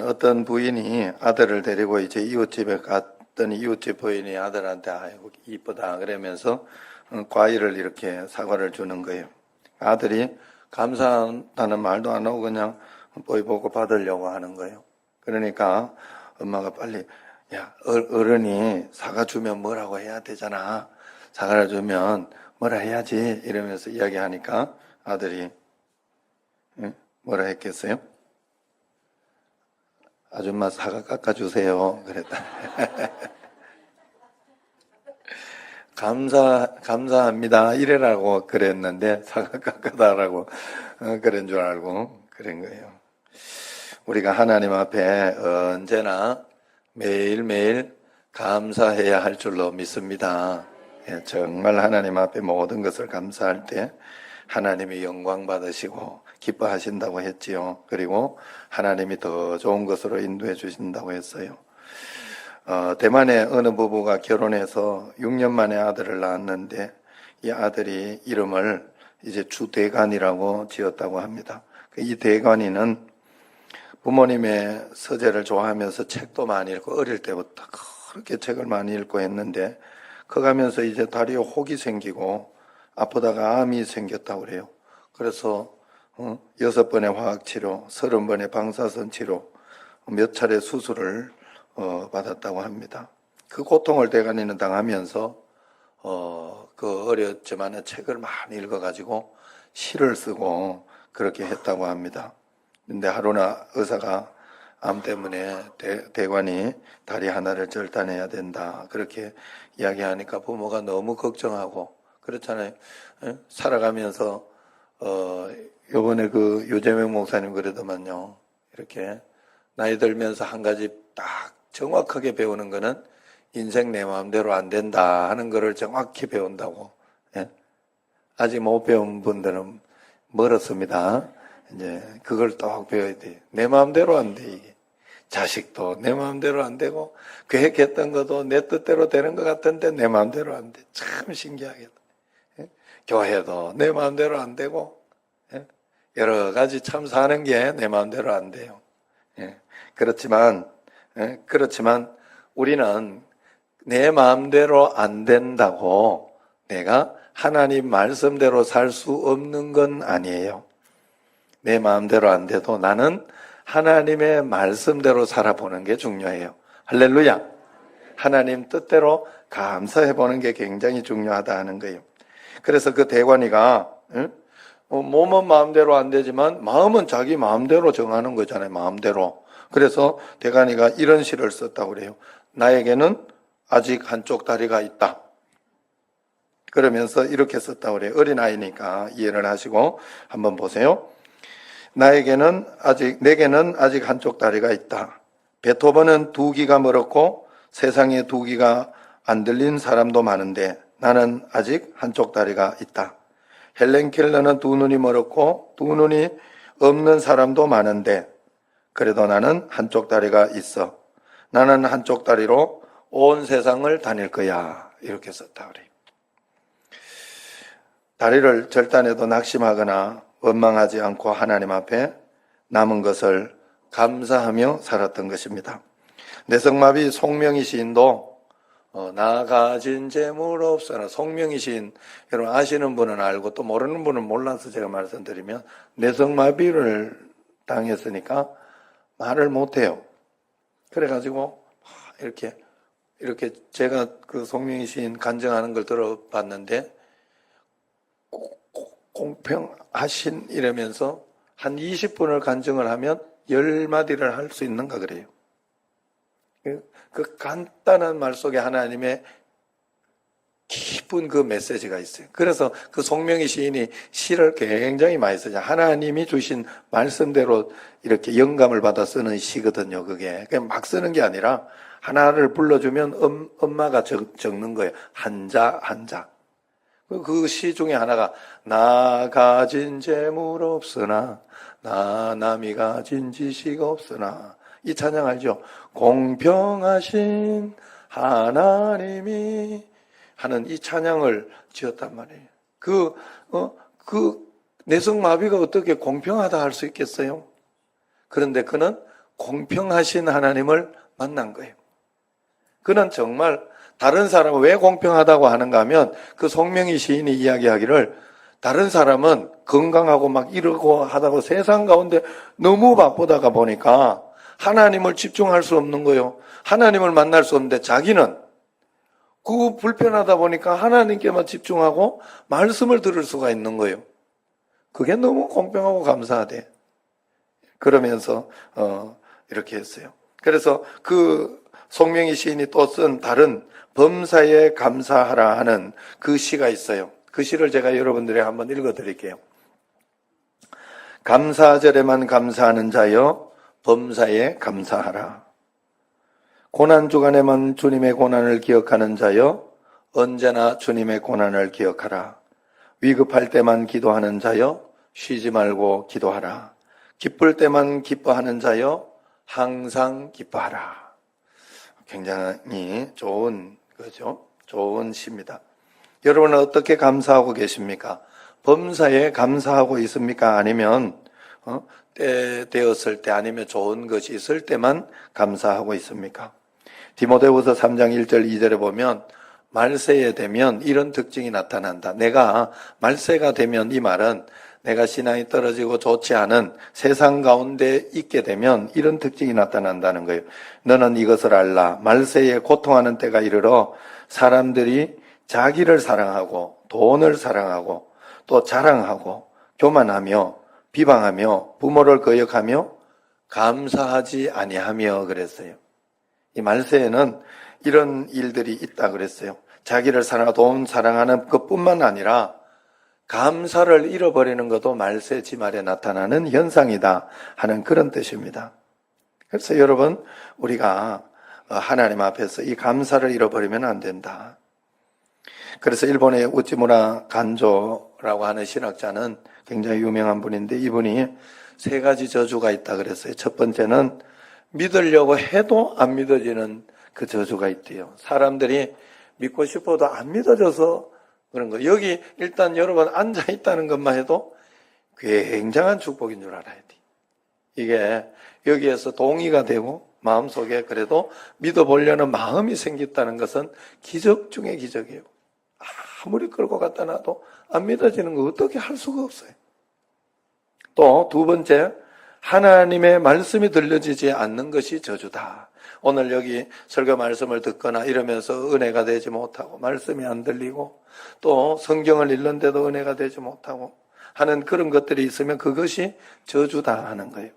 어떤 부인이 아들을 데리고 이제 이웃집에 갔더니 이웃집 부인이 아들한테 아이고 이쁘다 그러면서 과일을 이렇게 사과를 주는 거예요. 아들이 감사하다는 말도 안 하고 그냥 보이 보고 받으려고 하는 거예요. 그러니까 엄마가 빨리 야 어른이 사과 주면 뭐라고 해야 되잖아. 사과를 주면 뭐라 해야지 이러면서 이야기하니까 아들이 뭐라 했겠어요? 아줌마 사과 깎아주세요. 그랬다. 감사합니다. 이래라고 그랬는데 사과 깎아달라고 그런 줄 알고 그런 거예요. 우리가 하나님 앞에 언제나 매일매일 감사해야 할 줄로 믿습니다. 정말 하나님 앞에 모든 것을 감사할 때 하나님이 영광 받으시고 기뻐하신다고 했지요. 그리고 하나님이 더 좋은 것으로 인도해 주신다고 했어요. 대만의 어느 부부가 결혼해서 6년 만에 아들을 낳았는데 이 아들이 이름을 이제 주대관이라고 지었다고 합니다. 이 대관이는 부모님의 서재를 좋아하면서 책도 많이 읽고 어릴 때부터 그렇게 책을 많이 읽고 했는데 커가면서 이제 다리에 혹이 생기고 아프다가 암이 생겼다고 그래요. 그래서 6번의 화학치료, 30번의 방사선 치료, 몇 차례 수술을 받았다고 합니다. 그 고통을 대간이는 당하면서 그 어렸지만 책을 많이 읽어가지고 시를 쓰고 그렇게 했다고 합니다. 근데 하루나 의사가 암 때문에 대관이 다리 하나를 절단해야 된다 그렇게 이야기하니까 부모가 너무 걱정하고 그렇잖아요. 살아가면서 요번에 그 유재명 목사님 그러더만요. 이렇게 나이 들면서 한 가지 딱 정확하게 배우는 거는 인생 내 마음대로 안 된다 하는 거를 정확히 배운다고. 아직 못 배운 분들은 멀었습니다. 이제 그걸 딱 배워야 돼. 내 마음대로 안 돼, 이게. 자식도 내 마음대로 안 되고, 계획했던 것도 내 뜻대로 되는 것 같은데 내 마음대로 안 돼. 참 신기하겠다. 교회도 내 마음대로 안 되고, 여러 가지 참 사는 게 내 마음대로 안 돼요. 그렇지만 우리는 내 마음대로 안 된다고 내가 하나님 말씀대로 살 수 없는 건 아니에요. 내 마음대로 안 돼도 나는 하나님의 말씀대로 살아보는 게 중요해요. 할렐루야. 하나님 뜻대로 감사해 보는 게 굉장히 중요하다 하는 거예요. 그래서 그 대관이가 몸은 마음대로 안 되지만 마음은 자기 마음대로 정하는 거잖아요. 마음대로. 그래서 대관이가 이런 시를 썼다고 그래요. 나에게는 아직 한쪽 다리가 있다. 그러면서 이렇게 썼다고 그래요. 어린아이니까 이해를 하시고 한번 보세요. 내게는 아직 한쪽 다리가 있다. 베토벤은 두 귀가 멀었고 세상에 두 귀가 안 들린 사람도 많은데 나는 아직 한쪽 다리가 있다. 헬렌 켈러는 두 눈이 멀었고 두 눈이 없는 사람도 많은데 그래도 나는 한쪽 다리가 있어. 나는 한쪽 다리로 온 세상을 다닐 거야. 이렇게 썼다 그래요. 다리를 절단해도 낙심하거나 원망하지 않고 하나님 앞에 남은 것을 감사하며 살았던 것입니다. 내성마비 송명희 시인도 나 가진 재물 없어라. 송명희 시인 여러분 아시는 분은 알고 또 모르는 분은 몰라서 제가 말씀드리면 내성마비를 당했으니까 말을 못해요. 그래가지고 이렇게 제가 그 송명희 시인 간증하는 걸 들어봤는데 공평하신 이러면서 한 20분을 간증을 하면 10마디를 할 수 있는가 그래요. 그 간단한 말 속에 하나님의 깊은 그 메시지가 있어요. 그래서 그 송명희 시인이 시를 굉장히 많이 쓰죠. 하나님이 주신 말씀대로 이렇게 영감을 받아 쓰는 시거든요. 그게 그냥 막 쓰는 게 아니라 하나를 불러주면 엄마가 적는 거예요. 한자 한자. 그 시 중에 하나가 나 가진 재물 없으나 나 남이 가진 지식 없으나. 이 찬양 알죠? 공평하신 하나님이 하는 이 찬양을 지었단 말이에요. 내성마비가 어떻게 공평하다 할 수 있겠어요? 그런데 그는 공평하신 하나님을 만난 거예요. 그는 정말 다른 사람은 왜 공평하다고 하는가 하면 그 송명희 시인이 이야기하기를 다른 사람은 건강하고 막 이러고 하다가 세상 가운데 너무 바쁘다가 보니까 하나님을 집중할 수 없는 거예요. 하나님을 만날 수 없는데 자기는 그 불편하다 보니까 하나님께만 집중하고 말씀을 들을 수가 있는 거예요. 그게 너무 공평하고 감사하대. 그러면서 이렇게 했어요. 그래서 그 송명희 시인이 또 쓴 다른 범사에 감사하라 하는 그 시가 있어요. 그 시를 제가 여러분들에게 한번 읽어드릴게요. 감사절에만 감사하는 자여 범사에 감사하라. 고난주간에만 주님의 고난을 기억하는 자여 언제나 주님의 고난을 기억하라. 위급할 때만 기도하는 자여 쉬지 말고 기도하라. 기쁠 때만 기뻐하는 자여 항상 기뻐하라. 굉장히 좋은 거죠. 좋은 시입니다. 여러분은 어떻게 감사하고 계십니까? 범사에 감사하고 있습니까? 아니면 때 되었을 때 아니면 좋은 것이 있을 때만 감사하고 있습니까? 디모데후서 3장 1절 2절에 보면 말세에 되면 이런 특징이 나타난다. 내가 말세가 되면, 이 말은 내가 신앙이 떨어지고 좋지 않은 세상 가운데 있게 되면 이런 특징이 나타난다는 거예요. 너는 이것을 알라. 말세에 고통하는 때가 이르러 사람들이 자기를 사랑하고 돈을 사랑하고 또 자랑하고 교만하며 비방하며 부모를 거역하며 감사하지 아니하며 그랬어요. 이 말세에는 이런 일들이 있다 그랬어요. 자기를 사랑하고 돈 사랑하는 것뿐만 아니라 감사를 잃어버리는 것도 말세 지말에 나타나는 현상이다 하는 그런 뜻입니다. 그래서 여러분, 우리가 하나님 앞에서 이 감사를 잃어버리면 안 된다. 그래서 일본의 우찌무라 간조라고 하는 신학자는 굉장히 유명한 분인데 이분이 세 가지 저주가 있다 그랬어요. 첫 번째는 믿으려고 해도 안 믿어지는 그 저주가 있대요. 사람들이 믿고 싶어도 안 믿어져서 그런 거. 여기 일단 여러분 앉아 있다는 것만 해도 굉장한 축복인 줄 알아야 돼. 이게 여기에서 동의가 되고 마음속에 그래도 믿어보려는 마음이 생겼다는 것은 기적 중에 기적이에요. 아무리 끌고 갖다 놔도 안 믿어지는 거 어떻게 할 수가 없어요. 또 두 번째, 하나님의 말씀이 들려지지 않는 것이 저주다. 오늘 여기 설교 말씀을 듣거나 이러면서 은혜가 되지 못하고 말씀이 안 들리고 또 성경을 읽는데도 은혜가 되지 못하고 하는 그런 것들이 있으면 그것이 저주다 하는 거예요.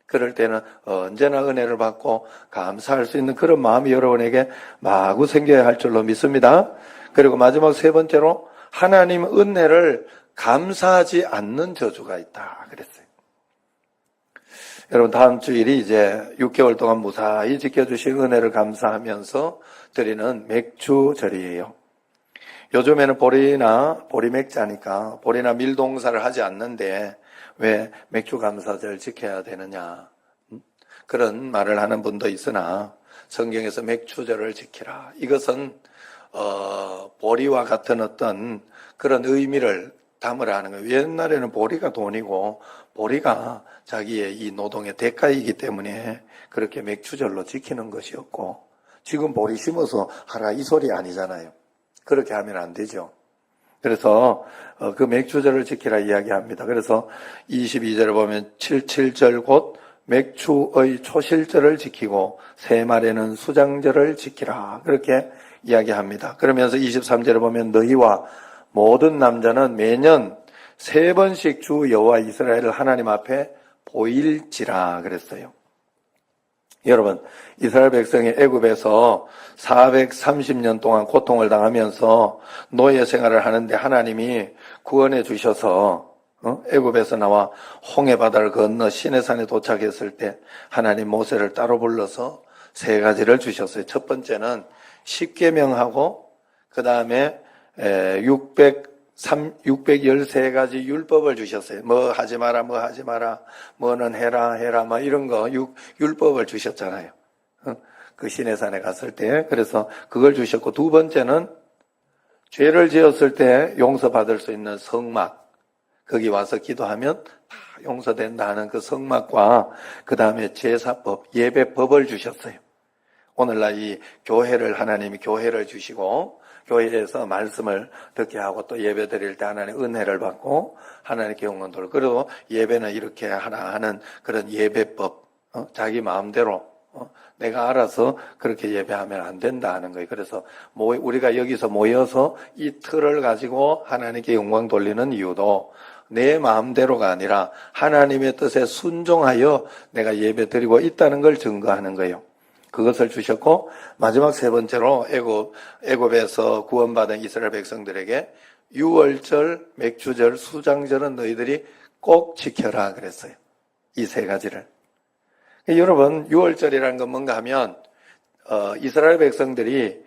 그럴 때는 언제나 은혜를 받고 감사할 수 있는 그런 마음이 여러분에게 마구 생겨야 할 줄로 믿습니다. 그리고 마지막 세 번째로 하나님 은혜를 감사하지 않는 저주가 있다 그랬어요. 여러분, 다음 주일이 이제 6개월 동안 무사히 지켜주신 은혜를 감사하면서 드리는 맥주절이에요. 요즘에는 보리맥자니까 보리나 밀동사를 하지 않는데 왜 맥주 감사절 지켜야 되느냐, 그런 말을 하는 분도 있으나 성경에서 맥주절을 지키라. 이것은 보리와 같은 어떤 그런 의미를 담으라 하는 거예요. 옛날에는 보리가 돈이고 보리가 자기의 이 노동의 대가이기 때문에 그렇게 맥주절로 지키는 것이었고, 지금 보리 심어서 하라 이 소리 아니잖아요. 그렇게 하면 안 되죠. 그래서 그 맥주절을 지키라 이야기합니다. 그래서 22절을 보면 77절 곧 맥주의 초실절을 지키고 새말에는 수장절을 지키라, 그렇게 이야기합니다. 그러면서 23절을 보면 너희와 모든 남자는 매년 3번씩 주 여호와 이스라엘 하나님 앞에 보일지라 그랬어요. 여러분, 이스라엘 백성이 애굽에서 430년 동안 고통을 당하면서 노예 생활을 하는데 하나님이 구원해 주셔서 애굽에서 나와 홍해 바다를 건너 시내산에 도착했을 때 하나님 모세를 따로 불러서 3가지를 주셨어요. 첫 번째는 십계명하고 그 다음에 613가지 율법을 주셨어요. 뭐 하지 마라, 뭐 하지 마라, 뭐는 해라, 뭐 이런 거, 율법을 주셨잖아요. 그 시내산에 갔을 때. 그래서 그걸 주셨고, 두 번째는 죄를 지었을 때 용서받을 수 있는 성막. 거기 와서 기도하면 다 용서된다 하는 그 성막과 그 다음에 제사법, 예배법을 주셨어요. 오늘날 이 교회를, 하나님이 교회를 주시고 교회에서 말씀을 듣게 하고 또 예배 드릴 때 하나님의 은혜를 받고 하나님께 영광 돌고, 그리고 예배는 이렇게 하나 하는 그런 예배법, 자기 마음대로 내가 알아서 그렇게 예배하면 안 된다 하는 거예요. 그래서 우리가 여기서 모여서 이 틀을 가지고 하나님께 영광 돌리는 이유도 내 마음대로가 아니라 하나님의 뜻에 순종하여 내가 예배 드리고 있다는 걸 증거하는 거예요. 그것을 주셨고, 마지막 세 번째로 애굽에서 구원받은 이스라엘 백성들에게 유월절, 맥주절, 수장절은 너희들이 꼭 지켜라 그랬어요. 이 세 가지를. 여러분, 유월절이라는 건 뭔가 하면 이스라엘 백성들이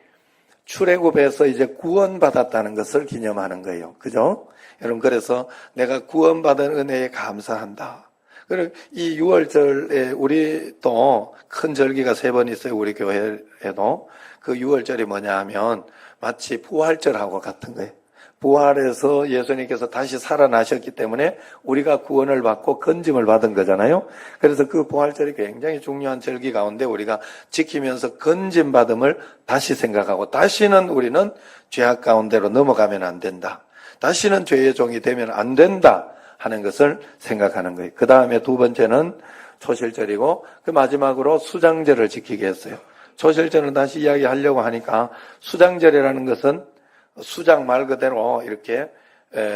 출애굽에서 이제 구원받았다는 것을 기념하는 거예요. 그죠? 여러분, 그래서 내가 구원받은 은혜에 감사한다. 그리고 이 6월절에 우리 또 큰 절기가 3번 있어요. 우리 교회에도. 그 6월절이 뭐냐 하면 마치 부활절하고 같은 거예요. 부활해서 예수님께서 다시 살아나셨기 때문에 우리가 구원을 받고 건짐을 받은 거잖아요. 그래서 그 부활절이 굉장히 중요한 절기 가운데 우리가 지키면서 건짐 받음을 다시 생각하고, 다시는 우리는 죄악 가운데로 넘어가면 안 된다. 다시는 죄의 종이 되면 안 된다 하는 것을 생각하는 거예요. 그 다음에 두 번째는 초실절이고, 그 마지막으로 수장절을 지키게 했어요. 초실절은 다시 이야기하려고 하니까, 수장절이라는 것은 수장 말 그대로 이렇게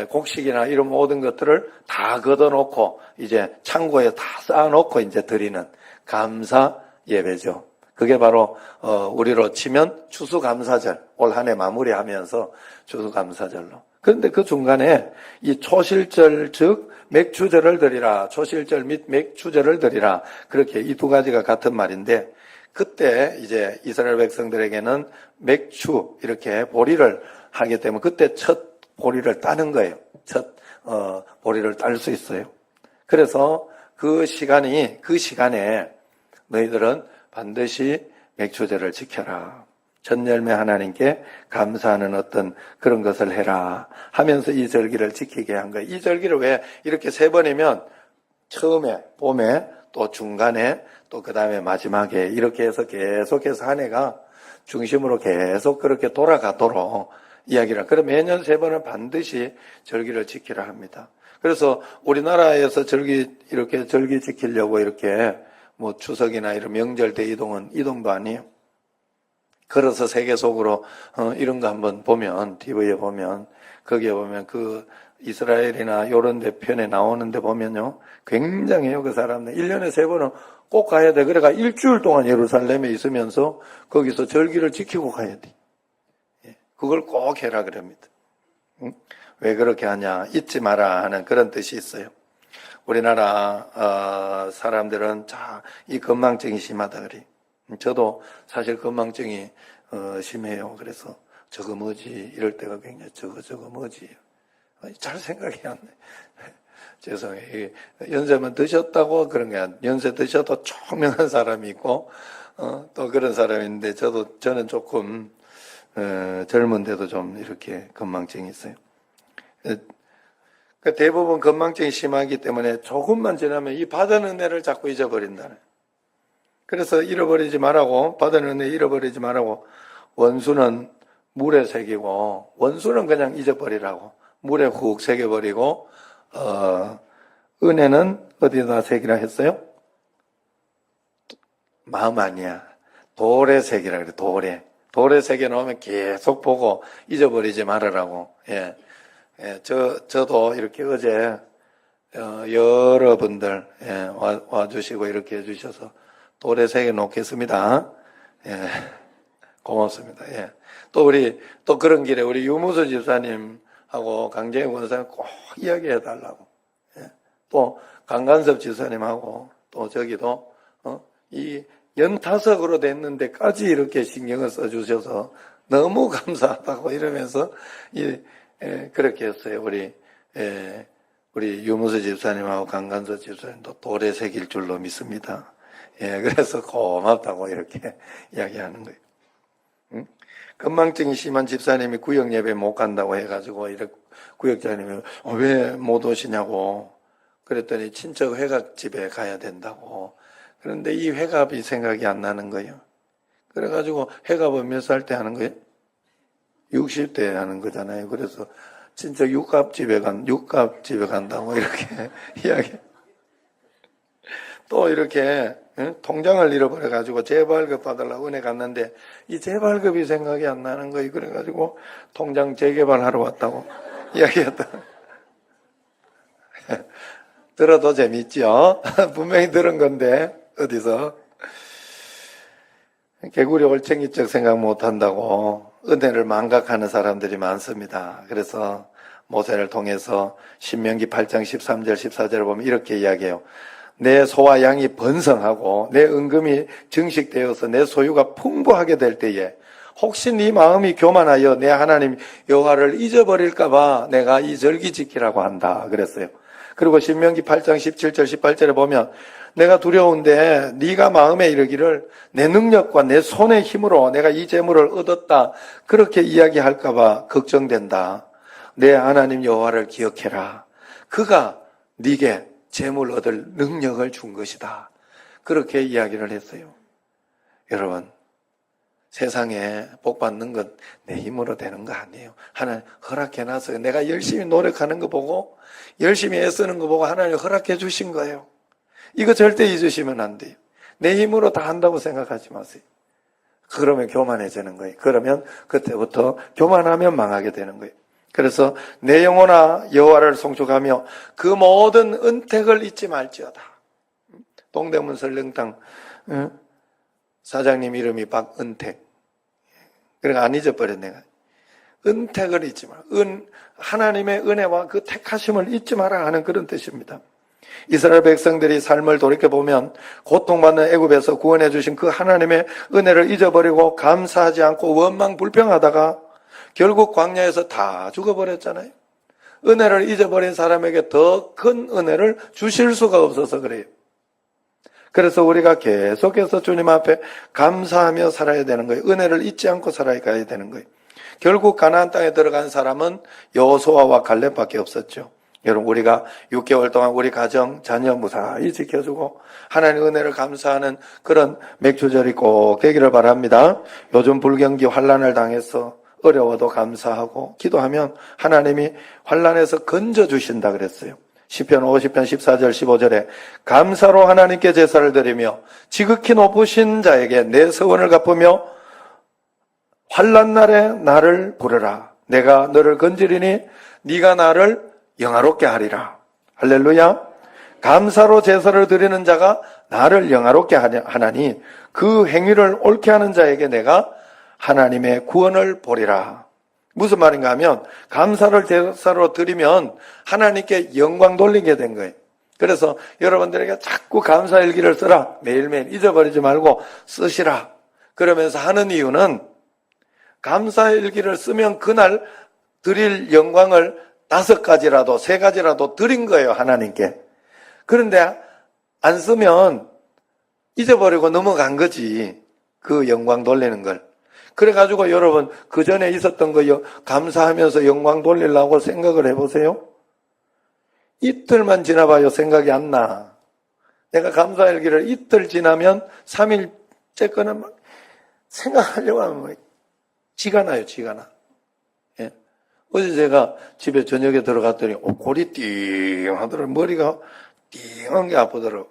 곡식이나 이런 모든 것들을 다 걷어놓고 이제 창고에 다 쌓아놓고 이제 드리는 감사 예배죠. 그게 바로 우리로 치면 추수감사절, 올 한 해 마무리하면서 추수감사절로. 그런데 그 중간에 이 초실절, 즉 맥주절을 드리라, 초실절 및 맥주절을 드리라, 그렇게 이 두 가지가 같은 말인데, 그때 이제 이스라엘 백성들에게는 맥주 이렇게 보리를 하기 때문에 그때 첫 보리를 따는 거예요. 첫 보리를 딸 수 있어요. 그래서 그 시간에 너희들은 반드시 맥주절을 지켜라. 첫 열매 하나님께 감사하는 어떤 그런 것을 해라 하면서 이 절기를 지키게 한 거예요. 이 절기를 왜 이렇게 3번이면 처음에, 봄에, 또 중간에, 또 그 다음에 마지막에 이렇게 해서 계속해서 한 해가 중심으로 계속 그렇게 돌아가도록 이야기를. 그럼 매년 3번은 반드시 절기를 지키라 합니다. 그래서 우리나라에서 이렇게 절기 지키려고 이렇게 뭐 추석이나 이런 명절 때 이동도 아니에요. 걸어서 세계 속으로 이런 거 한번 보면, TV에 보면, 거기에 보면 그 이스라엘이나 요런 데 편에 나오는데 보면요, 굉장해요. 그 사람들 1년에 3번은 꼭 가야 돼. 그래가 일주일 동안 예루살렘에 있으면서 거기서 절기를 지키고 가야 돼. 그걸 꼭 해라 그럽니다. 왜 그렇게 하냐, 잊지 마라 하는 그런 뜻이 있어요. 우리나라 사람들은 이 건망증이 심하다 그래. 저도 사실 건망증이 심해요. 그래서 저거 뭐지 이럴 때가 굉장히 저거 뭐지 잘 생각이 안 나. 죄송해요. 연세만 드셨다고 그런 게 아니라, 연세 드셔도 총명한 사람이 있고 또 그런 사람이 있는데, 저는 조금 젊은데도 좀 이렇게 건망증이 있어요. 대부분 건망증이 심하기 때문에 조금만 지나면 이 받은 은혜를 자꾸 잊어버린다는. 그래서 받은 은혜 잃어버리지 말라고, 원수는 물에 새기고, 원수는 그냥 잊어버리라고, 물에 훅 새겨버리고, 은혜는 어디다 새기라 했어요? 마음 아니야. 돌에 새기라 그래, 돌에 새겨놓으면 계속 보고 잊어버리지 말으라고. 저도 이렇게 어제, 여러분들, 와주시고 이렇게 해주셔서 돌에 새겨놓겠습니다. 고맙습니다. 또 그런 길에 우리 유무수 집사님하고 강재영 권사님 꼭 이야기해달라고. 또 강간섭 집사님하고 또 저기도, 이 연타석으로 됐는데까지 이렇게 신경을 써주셔서 너무 감사하다고 이러면서 그렇게 했어요. 우리 유무수 집사님하고 강간서 집사님도 돌에 새길 줄로 믿습니다. 그래서 고맙다고 이렇게 이야기하는 거예요. 응? 건망증이 심한 집사님이 구역 예배 못 간다고 해가지고 이렇게 구역장님이 왜 못 오시냐고 그랬더니 친척 회갑집에 가야 된다고. 그런데 이 회갑이 생각이 안 나는 거예요. 그래가지고 회갑은 몇 살 때 하는 거예요? 60대 하는 거잖아요. 그래서 진짜 육갑집에 간다고 이렇게 이야기. 또 이렇게 통장을 잃어버려가지고 재발급 받으려고 은행 갔는데 이 재발급이 생각이 안 나는 거예요. 그래가지고 통장 재개발하러 왔다고 이야기했다. 들어도 재밌죠? 분명히 들은 건데 어디서 개구리 올챙이적 생각 못한다고 은혜를 망각하는 사람들이 많습니다. 그래서 모세를 통해서 신명기 8장 13절 14절을 보면 이렇게 이야기해요. 내 소와 양이 번성하고 내 은금이 증식되어서 내 소유가 풍부하게 될 때에 혹시 네 마음이 교만하여 내 하나님 여호와를 잊어버릴까 봐 내가 이 절기 지키라고 한다 그랬어요. 그리고 신명기 8장 17절 18절에 보면 내가 두려운데 네가 마음에 이르기를 내 능력과 내 손의 힘으로 내가 이 재물을 얻었다 그렇게 이야기할까 봐 걱정된다. 내 하나님 여호와를 기억해라. 그가 네게 재물 얻을 능력을 준 것이다. 그렇게 이야기를 했어요. 여러분, 세상에 복 받는 건 내 힘으로 되는 거 아니에요. 하나님 허락해놨어요. 내가 열심히 노력하는 거 보고 열심히 애쓰는 거 보고 하나님 허락해 주신 거예요. 이거 절대 잊으시면 안 돼요. 내 힘으로 다 한다고 생각하지 마세요. 그러면 교만해지는 거예요. 그러면 그때부터 교만하면 망하게 되는 거예요. 그래서 내 영혼아 여호와를 송축하며 그 모든 은택을 잊지 말지어다. 동대문 설렁탕 사장님 이름이 박은택. 그러니까 안 잊어버려 내가. 은택을 잊지 마라. 하나님의 은혜와 그 택하심을 잊지 마라 하는 그런 뜻입니다. 이스라엘 백성들이 삶을 돌이켜보면 고통받는 애굽에서 구원해 주신 그 하나님의 은혜를 잊어버리고 감사하지 않고 원망 불평하다가 결국 광야에서 다 죽어버렸잖아요. 은혜를 잊어버린 사람에게 더 큰 은혜를 주실 수가 없어서 그래요. 그래서 우리가 계속해서 주님 앞에 감사하며 살아야 되는 거예요. 은혜를 잊지 않고 살아가야 되는 거예요. 결국 가나안 땅에 들어간 사람은 여호수아와 갈렙밖에 없었죠. 여러분 우리가 6개월 동안 우리 가정, 자녀 무사히 지켜주고 하나님 은혜를 감사하는 그런 맥주절이 꼭 되기를 바랍니다. 요즘 불경기 환난을 당해서 어려워도 감사하고 기도하면 하나님이 환난에서 건져주신다 그랬어요. 시편 50편 14절 15절에 감사로 하나님께 제사를 드리며 지극히 높으신 자에게 내 서원을 갚으며 환난 날에 나를 부르라. 내가 너를 건지리니 네가 나를 영화롭게 하리라. 할렐루야. 감사로 제사를 드리는 자가 나를 영화롭게 하나니 그 행위를 옳게 하는 자에게 내가 하나님의 구원을 보리라. 무슨 말인가 하면 감사를 제사로 드리면 하나님께 영광 돌리게 된 거예요. 그래서 여러분들에게 자꾸 감사일기를 쓰라. 매일매일 잊어버리지 말고 쓰시라. 그러면서 하는 이유는 감사일기를 쓰면 그날 드릴 영광을 5가지라도 3가지라도 드린 거예요. 하나님께. 그런데 안 쓰면 잊어버리고 넘어간 거지. 그 영광 돌리는 걸. 그래가지고 여러분 그 전에 있었던 거 감사하면서 영광 돌리려고 생각을 해보세요. 이틀만 지나봐요. 생각이 안 나. 내가 감사일기를 이틀 지나면 3일째 거는 막 생각하려고 하면 지가 나요. 지가 나. 예. 어제 제가 집에 저녁에 들어갔더니 골이 띵 하더라고요. 머리가 띵한 게 아프더라고요.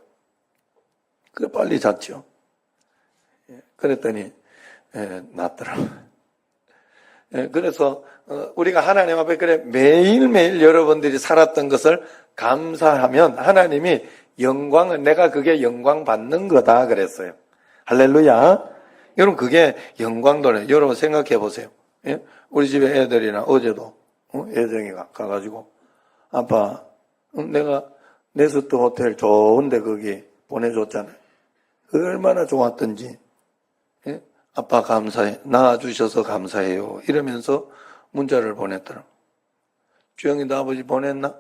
그래 빨리 잤죠. 예. 그랬더니 낫더라고요. 그래서 우리가 하나님 앞에 그래 매일매일 여러분들이 살았던 것을 감사하면 하나님이 영광을 내가 그게 영광 받는 거다 그랬어요. 할렐루야. 여러분 그게 영광도네. 여러분 생각해 보세요. 예? 우리 집에 애들이나 어제도 애정이가 가가지고 아빠 내가 네스트 호텔 좋은데 거기 보내줬잖아요. 얼마나 좋았던지. 예? 아빠 감사해. 낳아주셔서 감사해요. 이러면서 문자를 보냈더라고요. 주영이도 아버지 보냈나?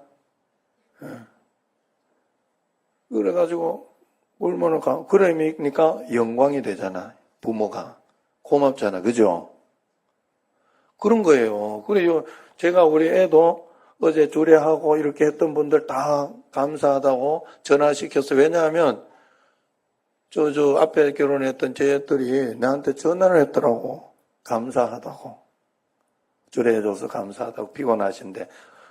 그래가지고 얼마나 그러니까 영광이 되잖아. 부모가 고맙잖아, 그죠? 그런 거예요. 그래요. 제가 우리 애도 어제 주례하고 이렇게 했던 분들 다 감사하다고 전화시켰어요. 왜냐하면 저 앞에 결혼했던 제 애들이 나한테 전화를 했더라고. 감사하다고. 주례해줘서 감사하다고. 피곤하신데.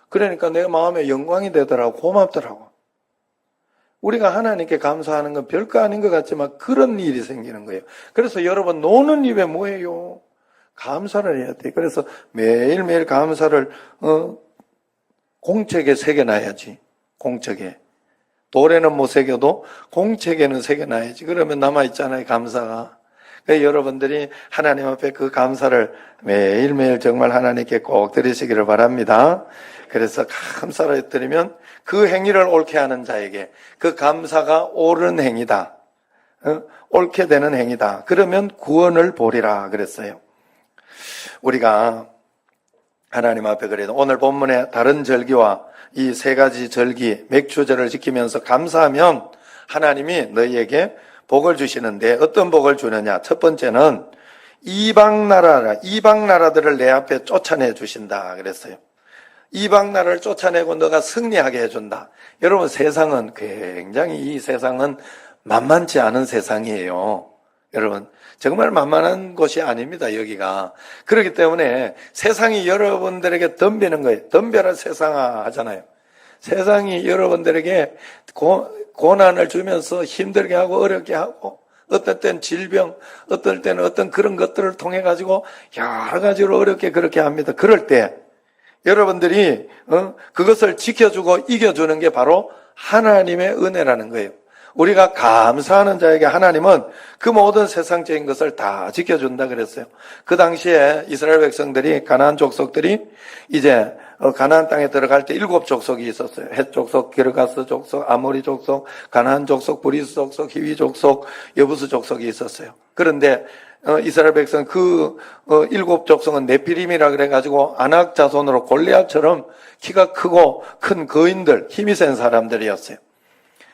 그러니까 내 마음에 영광이 되더라고. 고맙더라고. 우리가 하나님께 감사하는 건 별거 아닌 것 같지만 그런 일이 생기는 거예요. 그래서 여러분 노는 입에 뭐예요? 감사를 해야 돼. 그래서 매일매일 감사를 공책에 새겨놔야지. 공책에. 돌에는 못 새겨도 공책에는 새겨놔야지. 그러면 남아있잖아요, 감사가. 그러니까 여러분들이 하나님 앞에 그 감사를 매일매일 정말 하나님께 꼭 드리시기를 바랍니다. 그래서 감사를 드리면 그 행위를 옳게 하는 자에게 그 감사가 옳은 행위다. 옳게 되는 행위다. 그러면 구원을 보리라 그랬어요. 우리가 하나님 앞에 그래도 오늘 본문의 다른 절기와 이 세 가지 절기, 맥주절을 지키면서 감사하면 하나님이 너희에게 복을 주시는데 어떤 복을 주느냐? 첫 번째는 이방 나라들을 내 앞에 쫓아내 주신다 그랬어요. 이방 나라를 쫓아내고 너가 승리하게 해준다. 여러분 세상은 굉장히 이 세상은 만만치 않은 세상이에요. 여러분 정말 만만한 곳이 아닙니다. 여기가. 그렇기 때문에 세상이 여러분들에게 덤비는 거예요. 덤벼라 세상아 하잖아요. 세상이 여러분들에게 고난을 주면서 힘들게 하고 어렵게 하고 어떨 땐 질병, 어떨 때는 어떤 그런 것들을 통해 가지고 여러 가지로 어렵게 그렇게 합니다. 그럴 때 여러분들이 그것을 지켜주고 이겨주는 게 바로 하나님의 은혜라는 거예요. 우리가 감사하는 자에게 하나님은 그 모든 세상적인 것을 다 지켜준다 그랬어요. 그 당시에 이스라엘 백성들이 가나안 족속들이 이제 가나안 땅에 들어갈 때 7 족속이 있었어요. 헷 족속, 기르가스 족속, 아모리 족속, 가나안 족속, 브리스 족속, 히위 족속, 여부스 족속이 있었어요. 그런데 이스라엘 백성 그 7 족속은 네피림이라 그래가지고 아낙 자손으로 골리앗처럼 키가 크고 큰 거인들, 힘이 센 사람들이었어요.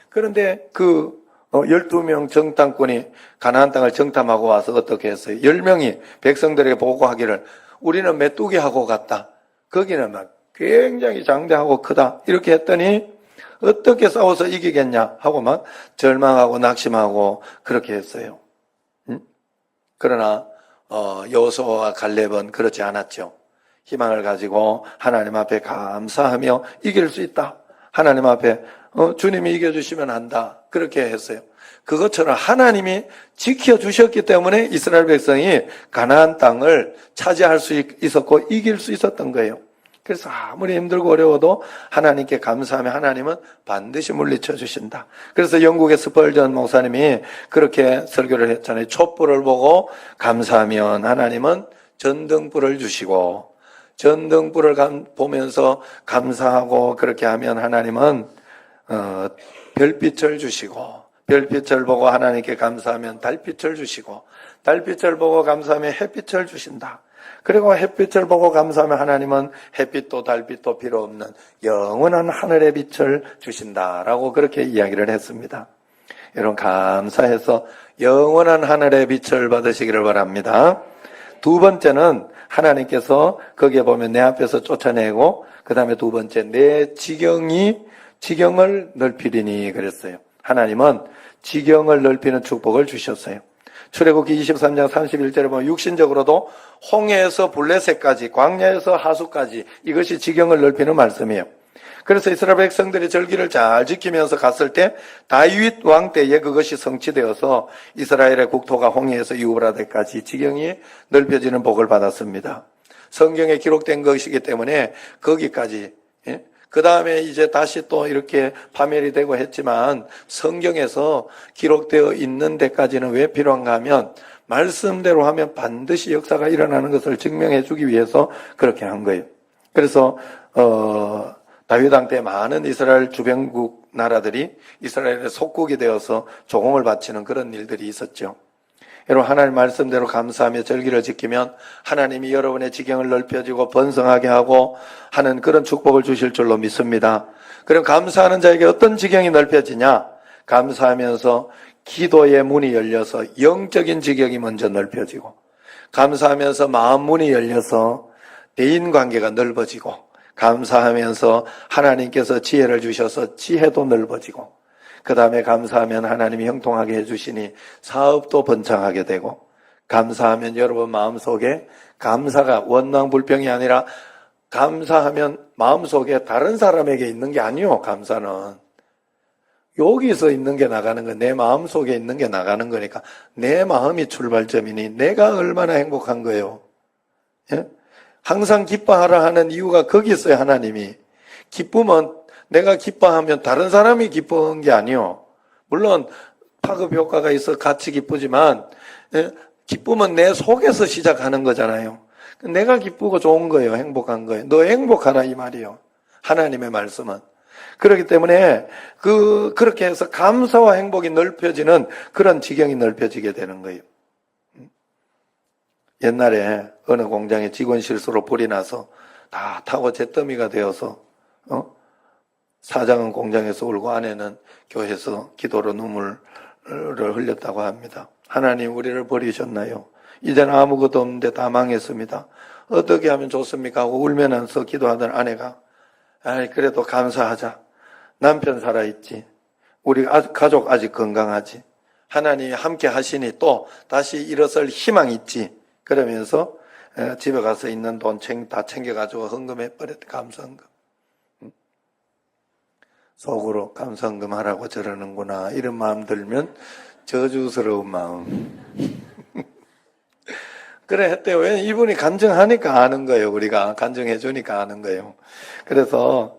그런데 그 12명 정탐꾼이 가나안 땅을 정탐하고 와서 어떻게 했어요? 10명이 백성들에게 보고하기를 우리는 메뚜기하고 같다. 거기는 막 굉장히 장대하고 크다. 이렇게 했더니 어떻게 싸워서 이기겠냐 하고 막 절망하고 낙심하고 그렇게 했어요. 그러나 여호수아와 갈렙은 그렇지 않았죠. 희망을 가지고 하나님 앞에 감사하며 이길 수 있다. 하나님 앞에 주님이 이겨주시면 한다. 그렇게 했어요. 그것처럼 하나님이 지켜주셨기 때문에 이스라엘 백성이 가나안 땅을 차지할 수 있었고 이길 수 있었던 거예요. 그래서 아무리 힘들고 어려워도 하나님께 감사하면 하나님은 반드시 물리쳐 주신다. 그래서 영국의 스펄전 목사님이 그렇게 설교를 했잖아요. 촛불을 보고 감사하면 하나님은 전등불을 주시고 전등불을 보면서 감사하고 그렇게 하면 하나님은 별빛을 주시고 별빛을 보고 하나님께 감사하면 달빛을 주시고 달빛을 보고 감사하면 햇빛을 주신다. 그리고 햇빛을 보고 감사하면 하나님은 햇빛도 달빛도 필요 없는 영원한 하늘의 빛을 주신다라고 그렇게 이야기를 했습니다. 여러분 감사해서 영원한 하늘의 빛을 받으시기를 바랍니다. 두 번째는 하나님께서 거기에 보면 내 앞에서 쫓아내고 그 다음에 두 번째 내 지경을 넓히리니 그랬어요. 하나님은 지경을 넓히는 축복을 주셨어요. 출애굽기 23장 31절에 보면 육신적으로도 홍해에서 블레셋까지 광야에서 하수까지 이것이 지경을 넓히는 말씀이에요. 그래서 이스라엘 백성들이 절기를 잘 지키면서 갔을 때 다윗 왕 때에 그것이 성취되어서 이스라엘의 국토가 홍해에서 유브라데까지 지경이 넓혀지는 복을 받았습니다. 성경에 기록된 것이기 때문에 거기까지 그 다음에 이제 다시 또 이렇게 파멸이 되고 했지만 성경에서 기록되어 있는 데까지는 왜 필요한가 하면 말씀대로 하면 반드시 역사가 일어나는 것을 증명해 주기 위해서 그렇게 한 거예요. 그래서 다윗 왕 때 많은 이스라엘 주변국 나라들이 이스라엘의 속국이 되어서 조공을 바치는 그런 일들이 있었죠. 여러분, 하나님 말씀대로 감사하며 절기를 지키면 하나님이 여러분의 지경을 넓혀주고 번성하게 하고 하는 그런 축복을 주실 줄로 믿습니다. 그럼 감사하는 자에게 어떤 지경이 넓혀지냐? 감사하면서 기도의 문이 열려서 영적인 지경이 먼저 넓혀지고, 감사하면서 마음 문이 열려서 대인관계가 넓어지고, 감사하면서 하나님께서 지혜를 주셔서 지혜도 넓어지고, 그 다음에 감사하면 하나님이 형통하게 해주시니 사업도 번창하게 되고, 감사하면 여러분 마음속에 감사가 원망불평이 아니라 감사하면 마음속에 다른 사람에게 있는 게 아니요. 감사는 여기서 있는 게 나가는 거, 내 마음속에 있는 게 나가는 거니까 내 마음이 출발점이니 내가 얼마나 행복한 거예요. 예? 항상 기뻐하라 하는 이유가 거기 있어요. 하나님이 기쁨은 내가 기뻐하면 다른 사람이 기뻐한 게 아니요. 물론 파급 효과가 있어 같이 기쁘지만, 예? 기쁨은 내 속에서 시작하는 거잖아요. 내가 기쁘고 좋은 거예요. 행복한 거예요. 너 행복하라 이 말이요. 하나님의 말씀은. 그렇기 때문에 그렇게 해서 감사와 행복이 넓혀지는 그런 지경이 넓혀지게 되는 거예요. 옛날에 어느 공장에 직원 실수로 불이 나서 다 타고 잿더미가 되어서 사장은 공장에서 울고 아내는 교회에서 기도로 눈물을 흘렸다고 합니다. 하나님 우리를 버리셨나요? 이제는 아무것도 없는데 다 망했습니다. 어떻게 하면 좋습니까? 하고 울면서 기도하던 아내가 그래도 감사하자. 남편 살아있지. 우리 가족 아직 건강하지. 하나님이 함께 하시니 또 다시 일어설 희망이 있지. 그러면서 집에 가서 있는 돈 다 챙겨가지고 헌금해버렸다. 감사헌금. 속으로 감사헌금 하라고 저러는구나. 이런 마음 들면 저주스러운 마음. 그래 했대요. 왜? 이분이 간증하니까 아는 거예요. 우리가 간증해 주니까 아는 거예요. 그래서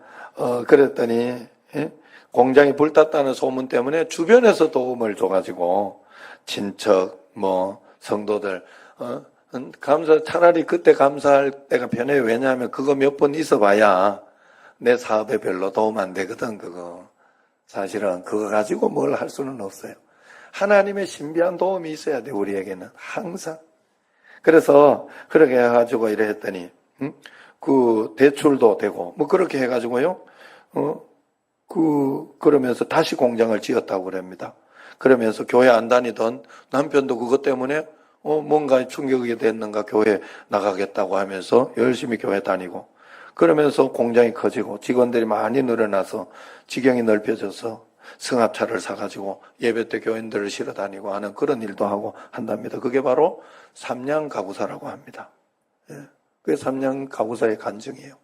그랬더니 공장이 불탔다는 소문 때문에 주변에서 도움을 줘가지고 친척 성도들 차라리 그때 감사할 때가 편해요. 왜냐하면 그거 몇 번 있어봐야 내 사업에 별로 도움 안 되거든. 그거 사실은 그거 가지고 뭘 할 수는 없어요. 하나님의 신비한 도움이 있어야 돼. 우리에게는 항상. 그래서 그렇게 해가지고 이래 했더니 그 대출도 되고 그렇게 해가지고요. 그러면서 다시 공장을 지었다고 그럽니다. 그러면서 교회 안 다니던 남편도 그것 때문에 뭔가 충격이 됐는가 교회 나가겠다고 하면서 열심히 교회 다니고, 그러면서 공장이 커지고 직원들이 많이 늘어나서 지경이 넓혀져서 승합차를 사가지고 예배 때 교인들을 실어 다니고 하는 그런 일도 하고 한답니다. 그게 바로 삼양 가구사라고 합니다. 그게 삼양 가구사의 간증이에요.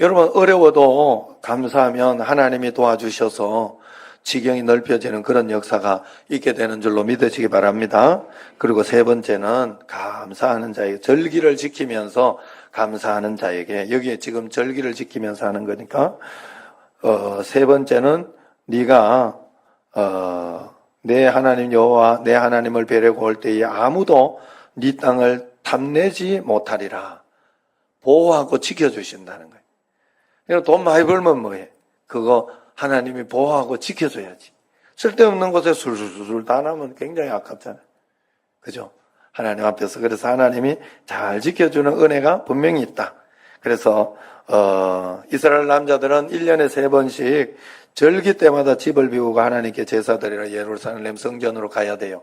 여러분, 어려워도 감사하면 하나님이 도와주셔서 지경이 넓혀지는 그런 역사가 있게 되는 줄로 믿으시기 바랍니다. 그리고 세 번째는 감사하는 자에게, 절기를 지키면서 감사하는 자에게, 여기에 지금 절기를 지키면서 하는 거니까 세 번째는 네가 내 하나님 여호와 내 하나님을 뵈려고 올 때에 아무도 네 땅을 탐내지 못하리라. 보호하고 지켜주신다는 거예요. 돈 많이 벌면 뭐해? 그거 하나님이 보호하고 지켜줘야지. 쓸데없는 곳에 술술술 다 나면 굉장히 아깝잖아요. 그죠? 하나님 앞에서. 그래서 하나님이 잘 지켜주는 은혜가 분명히 있다. 그래서 이스라엘 남자들은 1년에 3번씩 절기 때마다 집을 비우고 하나님께 제사드리러 예루살렘 성전으로 가야 돼요.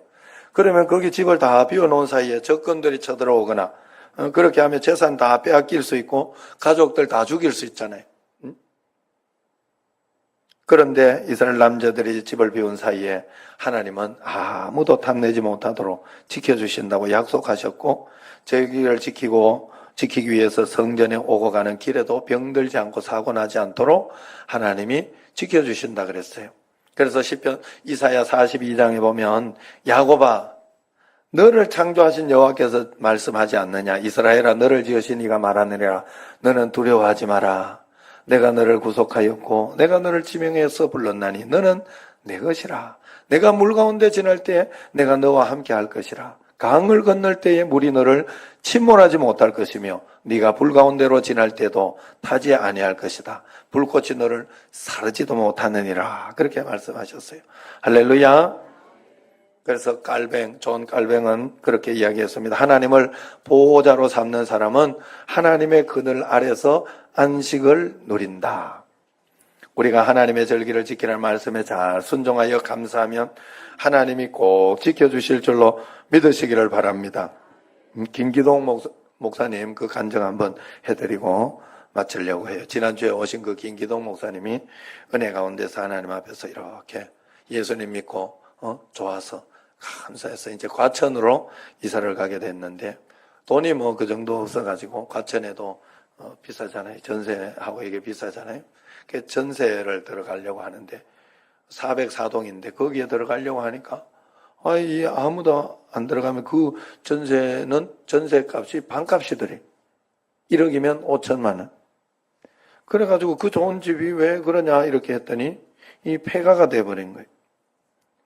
그러면 거기 집을 다 비워놓은 사이에 적군들이 쳐들어오거나 그렇게 하면 재산 다 빼앗길 수 있고 가족들 다 죽일 수 있잖아요. 그런데 이스라엘 남자들이 집을 비운 사이에 하나님은 아무도 탐내지 못하도록 지켜주신다고 약속하셨고, 절기를 지키기 위해서 성전에 오고 가는 길에도 병들지 않고 사고 나지 않도록 하나님이 지켜주신다 그랬어요. 그래서 시편 이사야 42장에 보면 야곱아 너를 창조하신 여호와께서 말씀하지 않느냐. 이스라엘아 너를 지으신 이가 말하느니라. 너는 두려워하지 마라. 내가 너를 구속하였고 내가 너를 지명해서 불렀나니 너는 내 것이라. 내가 물 가운데 지날 때 내가 너와 함께 할 것이라. 강을 건널 때에 물이 너를 침몰하지 못할 것이며 네가 불 가운데로 지날 때도 타지 아니할 것이다. 불꽃이 너를 사르지도 못하느니라. 그렇게 말씀하셨어요. 할렐루야. 그래서 존 깔뱅은 그렇게 이야기했습니다. 하나님을 보호자로 삼는 사람은 하나님의 그늘 아래서 안식을 누린다. 우리가 하나님의 절기를 지키라는 말씀에 잘 순종하여 감사하면 하나님이 꼭 지켜주실 줄로 믿으시기를 바랍니다. 김기동 목사님 그 간증 한번 해드리고 마치려고 해요. 지난주에 오신 그 김기동 목사님이 은혜 가운데서 하나님 앞에서 이렇게 예수님 믿고 좋아서 감사해서 이제 과천으로 이사를 가게 됐는데 돈이 뭐 그 정도 없어가지고 과천에도 비싸잖아요. 전세하고 이게 비싸잖아요. 그 전세를 들어가려고 하는데 404동인데 거기에 들어가려고 하니까 아무도 안 들어가면 그 전세값이 반값이더래. 1억이면 5천만 원. 그래가지고 그 좋은 집이 왜 그러냐 이렇게 했더니 이 폐가가 돼버린 거예요.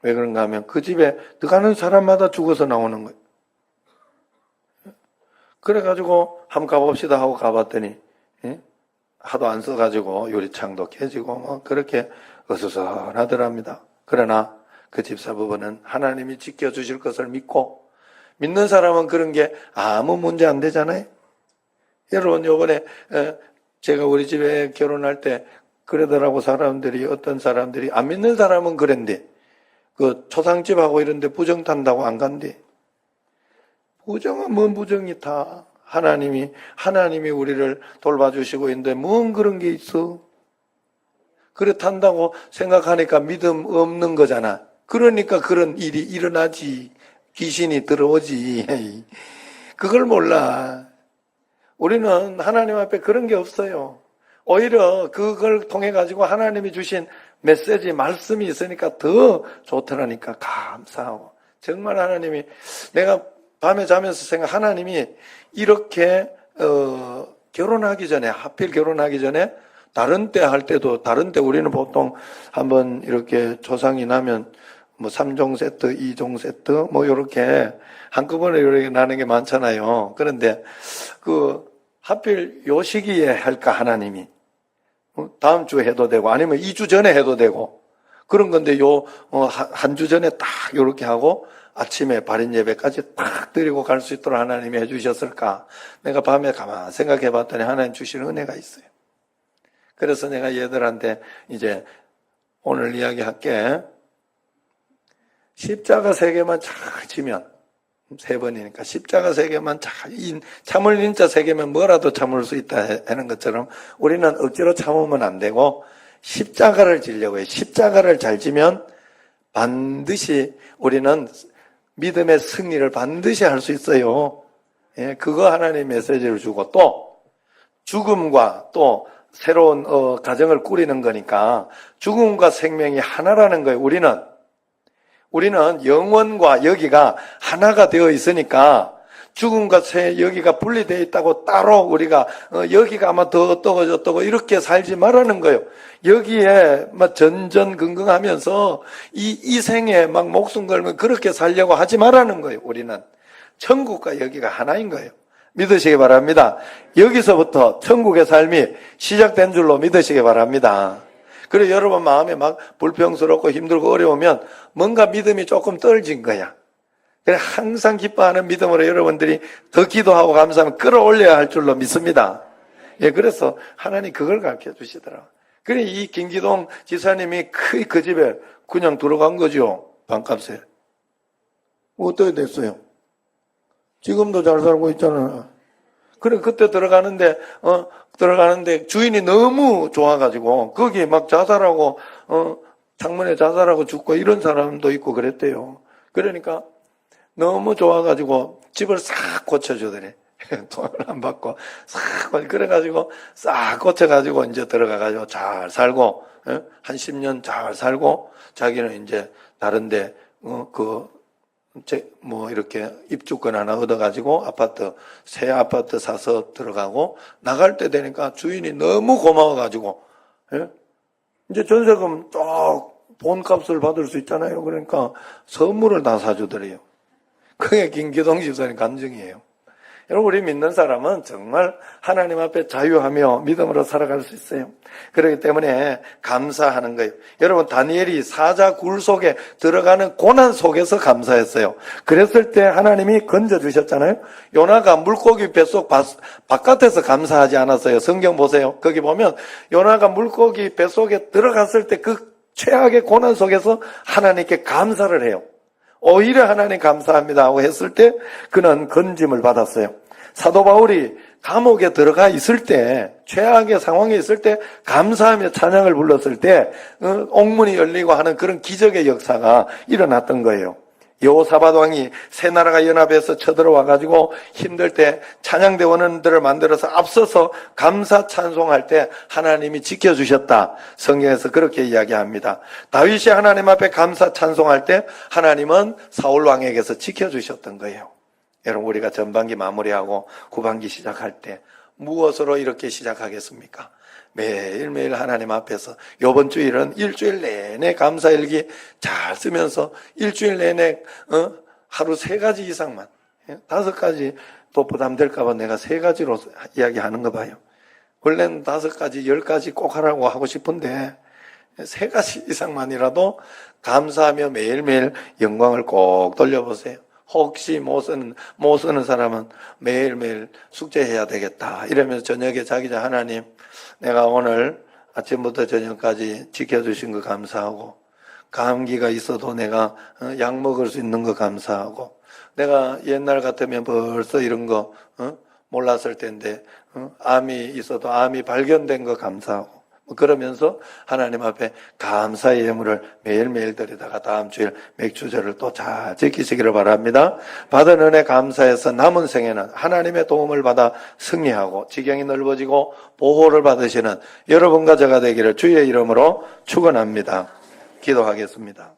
왜 그런가 하면 그 집에 들어가는 사람마다 죽어서 나오는 거예요. 그래가지고 한번 가봅시다 하고 가봤더니 하도 안 써가지고 유리창도 깨지고 뭐 그렇게 어수선하더랍니다. 그러나 그 집사부부는 하나님이 지켜주실 것을 믿고 믿는 사람은 그런 게 아무 문제 안 되잖아요. 여러분 요번에 제가 우리 집에 결혼할 때 그러더라고 어떤 사람들이 안 믿는 사람은 그랬는데 그 초상집하고 이런 데 부정 탄다고 안 간대. 부정은 뭔 부정이 다 하나님이 우리를 돌봐주시고 있는데 뭔 그런 게 있어. 그렇단다고 생각하니까 믿음 없는 거잖아. 그러니까 그런 일이 일어나지. 귀신이 들어오지. 그걸 몰라. 우리는 하나님 앞에 그런 게 없어요. 오히려 그걸 통해 가지고 하나님이 주신 메시지, 말씀이 있으니까 더 좋더라니까 감사하고. 정말 하나님이 내가 밤에 자면서 하나님이 이렇게 결혼하기 전에 하필 결혼하기 전에 다른 때 할 때도 다른 때 우리는 보통 한번 이렇게 조상이 나면 뭐 3종 세트, 2종 세트 뭐 이렇게 한꺼번에 이렇게 나는 게 많잖아요. 그런데 그 하필 요 시기에 할까 하나님이 다음 주 해도 되고 아니면 2주 전에 해도 되고 그런 건데 한 주 전에 딱 이렇게 하고 아침에 발인 예배까지 딱 드리고 갈 수 있도록 하나님이 해주셨을까? 내가 밤에 가만 생각해 봤더니 하나님 주시는 은혜가 있어요. 그래서 내가 얘들한테 이제 오늘 이야기할게. 십자가 3개만 잘 지면 3번이니까 십자가 3개만 참을 인자 3개면 뭐라도 참을 수 있다 하는 것처럼 우리는 억지로 참으면 안 되고 십자가를 지려고 해요. 십자가를 잘 지면 반드시 우리는 믿음의 승리를 반드시 할 수 있어요. 예, 그거 하나님 메시지를 주고 또 죽음과 또 새로운 가정을 꾸리는 거니까 죽음과 생명이 하나라는 거예요. 우리는 영원과 여기가 하나가 되어 있으니까 죽음과 여기가 분리되어 있다고 따로 우리가 여기가 아마 더 어떠고 저떠고 이렇게 살지 말라는 거예요. 여기에 막 전전긍긍하면서 이 생에 막 목숨 걸면 그렇게 살려고 하지 말라는 거예요. 우리는 천국과 여기가 하나인 거예요. 믿으시기 바랍니다. 여기서부터 천국의 삶이 시작된 줄로 믿으시기 바랍니다. 그리고 여러분 마음에 막 불평스럽고 힘들고 어려우면 뭔가 믿음이 조금 떨어진 거야. 그래 항상 기뻐하는 믿음으로 여러분들이 더 기도하고 감사하면 끌어올려야 할 줄로 믿습니다. 예, 그래서 하나님 그걸 가르쳐 주시더라. 그래 이 김기동 지사님이 그 집에 그냥 들어간 거죠. 반값에. 어떻게 됐어요? 지금도 잘 살고 있잖아. 그래 그때 들어가는데 주인이 너무 좋아가지고 거기 막 자살하고 창문에 자살하고 죽고 이런 사람도 있고 그랬대요. 그러니까 너무 좋아가지고 집을 싹 고쳐주더래. 돈을 안 받고 싹 그래가지고 싹 고쳐가지고 이제 들어가가지고 잘 살고 한 10년 잘 살고 자기는 이제 다른데 이렇게 입주권 하나 얻어가지고 새 아파트 사서 들어가고 나갈 때 되니까 주인이 너무 고마워가지고, 예? 이제 전세금 본값을 받을 수 있잖아요. 그러니까 선물을 다 사주더래요. 그게 김기동 집사님 감정이에요. 여러분, 우리 믿는 사람은 정말 하나님 앞에 자유하며 믿음으로 살아갈 수 있어요. 그렇기 때문에 감사하는 거예요. 여러분, 다니엘이 사자 굴 속에 들어가는 고난 속에서 감사했어요. 그랬을 때 하나님이 건져주셨잖아요. 요나가 물고기 뱃속 바깥에서 감사하지 않았어요. 성경 보세요. 거기 보면 요나가 물고기 뱃속에 들어갔을 때 그 최악의 고난 속에서 하나님께 감사를 해요. 오히려 하나님 감사합니다 하고 했을 때 그는 건짐을 받았어요. 사도 바울이 감옥에 들어가 있을 때, 최악의 상황에 있을 때 감사하며 찬양을 불렀을 때 옥문이 열리고 하는 그런 기적의 역사가 일어났던 거예요. 여호사밧 왕이 세 나라가 연합해서 쳐들어와 가지고 힘들 때 찬양대원들을 만들어서 앞서서 감사 찬송할 때 하나님이 지켜주셨다. 성경에서 그렇게 이야기합니다. 다윗이 하나님 앞에 감사 찬송할 때 하나님은 사울 왕에게서 지켜주셨던 거예요. 여러분, 우리가 전반기 마무리하고 후반기 시작할 때 무엇으로 이렇게 시작하겠습니까? 매일매일 하나님 앞에서 이번 주일은 일주일 내내 감사일기 잘 쓰면서 일주일 내내 하루 3가지 이상만, 5가지 또 부담될까 봐 내가 3가지로 이야기하는 거 봐요. 원래는 5가지, 10가지 꼭 하라고 하고 싶은데 3가지 이상만이라도 감사하며 매일매일 영광을 꼭 돌려보세요. 혹시 못 쓰는 사람은 매일매일 숙제해야 되겠다 이러면서 저녁에 자기 전 하나님, 내가 오늘 아침부터 저녁까지 지켜주신 거 감사하고, 감기가 있어도 내가 약 먹을 수 있는 거 감사하고, 내가 옛날 같으면 벌써 이런 거 몰랐을 텐데 암이 있어도 암이 발견된 거 감사하고, 그러면서 하나님 앞에 감사의 예물을 매일매일 드리다가 다음 주일 맥주절을 또 잘 지키시기를 바랍니다. 받은 은혜 감사해서 남은 생에는 하나님의 도움을 받아 승리하고 지경이 넓어지고 보호를 받으시는 여러분과 제가 되기를 주의 이름으로 축원합니다. 기도하겠습니다.